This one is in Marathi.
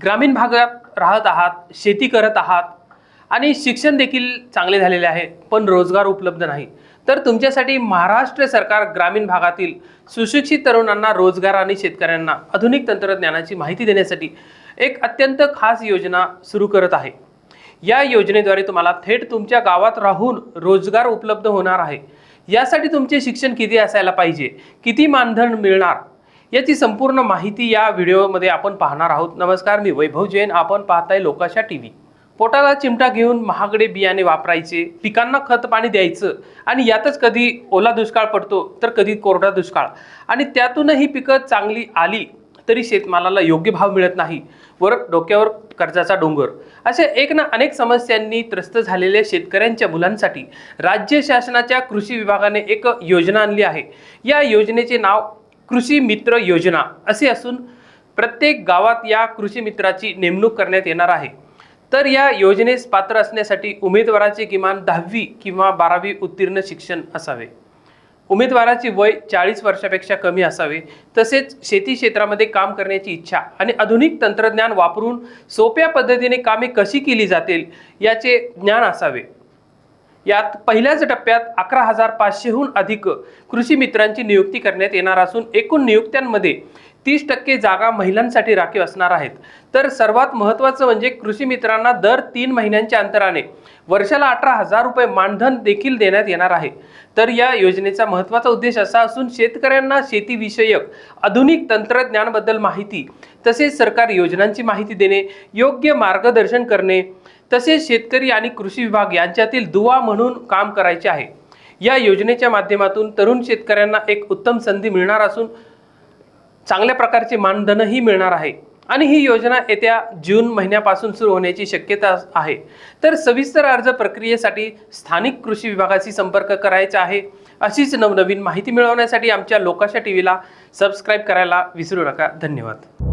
ग्रामीण भागात राहत आहात, शेती करत आहात आणि शिक्षण देखील चांगले झालेले आहे, पण रोजगार उपलब्ध नाही, तर तुमच्यासाठी महाराष्ट्र सरकार ग्रामीण भागातील सुशिक्षित तरुणांना रोजगार आणि शेतकऱ्यांना आधुनिक तंत्रज्ञानाची माहिती देण्यासाठी एक अत्यंत खास योजना सुरू करत आहे। या योजनेद्वारे तुम्हाला थेट तुमच्या गावात राहून रोजगार उपलब्ध होणार आहे। यासाठी तुमचे शिक्षण किती असायला पाहिजे, किती मानधन मिळणार, याची संपूर्ण माहिती या व्हिडिओमध्ये आपण पाहणार आहोत। नमस्कार, मी वैभव जैन, आपण पाहताय लोकाशा टीव्ही। पोटाला चिमटा घेऊन महागडे बियाणे वापरायचे, पिकांना खत पाणी द्यायचं आणि यातच कधी ओला दुष्काळ पडतो तर कधी कोरडा दुष्काळ, आणि त्यातूनही पिकं चांगली आली तरी शेतमालाला योग्य भाव मिळत नाही, वर डोक्यावर कर्जाचा डोंगर, अशा अनेक समस्यांनी त्रस्त झालेल्या शेतकऱ्यांच्या मुलांसाठी राज्य शासनाच्या कृषी विभागाने एक योजना आणली आहे। या योजनेचे नाव कृषी मित्र योजना असे असून प्रत्येक गावात या कृषी मित्राची नेमणूक करण्यात येणार आहे। तर या योजनेस पात्र असण्यासाठी उमेदवाराचे किमान 10वी किंवा 12वी उत्तीर्ण शिक्षण असावे, उमेदवाराची वय 40 वर्षापेक्षा कमी असावे, तसेच शेती क्षेत्रामध्ये काम करण्याची इच्छा आणि आधुनिक तंत्रज्ञान वापरून सोप्या पद्धतीने कामे कशी केली जातील याचे ज्ञान असावे। यात पहिल्याच टप्प्यात 11,500हून अधिक कृषी मित्रांची नियुक्ती करण्यात येणार असून एकूण नियुक्त्यांमध्ये 30% जागा महिलांसाठी राखीव असणार आहेत। तर सर्वात महत्त्वाचं म्हणजे कृषी मित्रांना दर 3 महिन्यांच्या अंतराने वर्षाला 18,000 रुपये मानधन देखील देण्यात येणार आहे। तर या योजनेचा महत्त्वाचा उद्देश असा असून शेतकऱ्यांना शेतीविषयक आधुनिक तंत्रज्ञानाबद्दल माहिती, तसेच सरकारी योजनांची माहिती देणे, योग्य मार्गदर्शन करणे, तसेच शेतकरी आणि कृषी विभाग यांच्यातील दुवा म्हणून काम करायचे आहे। या योजनेच्या माध्यमातून तरुण शेतकऱ्यांना एक उत्तम संधी मिळणार असून चांगल्या प्रकारचे मानधनही मिळणार आहे आणि ही योजना येत्या जून महिन्यापासून सुरू होण्याची शक्यता आहे। तर सविस्तर अर्ज प्रक्रियेसाठी स्थानिक कृषी विभागाशी संपर्क करायचा आहे। अशीच नवनवीन माहिती मिळवण्यासाठी आमच्या लोकाशा टीव्हीला सबस्क्राइब करायला विसरू नका। धन्यवाद।